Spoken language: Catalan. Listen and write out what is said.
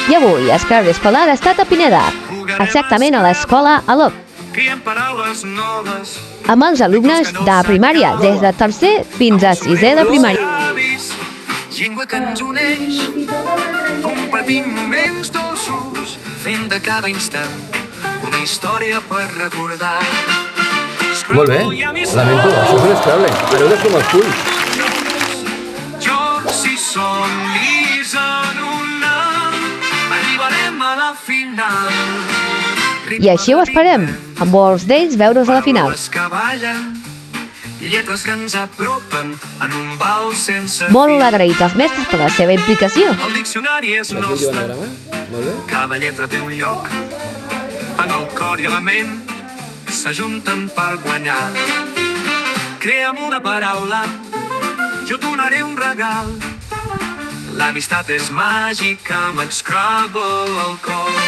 I avui Esquerra Escolar ha estat a Pineda, exactament a l'escola Alop, amb els alumnes de primària, des de tercer fins a sisè de primària. Llengua que ens uneix, compartim moments dolços, fent de cada instant una història per recordar. Molt bé, lamento, això és un Scrabble. Aneu de sumar els punts. Jocs i somnis en una, arribarem a la final. I així ho esperem, amb molts d'ells veure's a la final. Que ballen, lletres que ens apropen en un bal sense Molt agraïts als mestres per la seva implicació. El diccionari és nostre, Molt bé. cada lletra té un lloc. En el cor i a la ment s'ajunten per guanyar. Crea'm una paraula, jo et donaré un regal. L'amistat és màgica amb Scrabble al cor.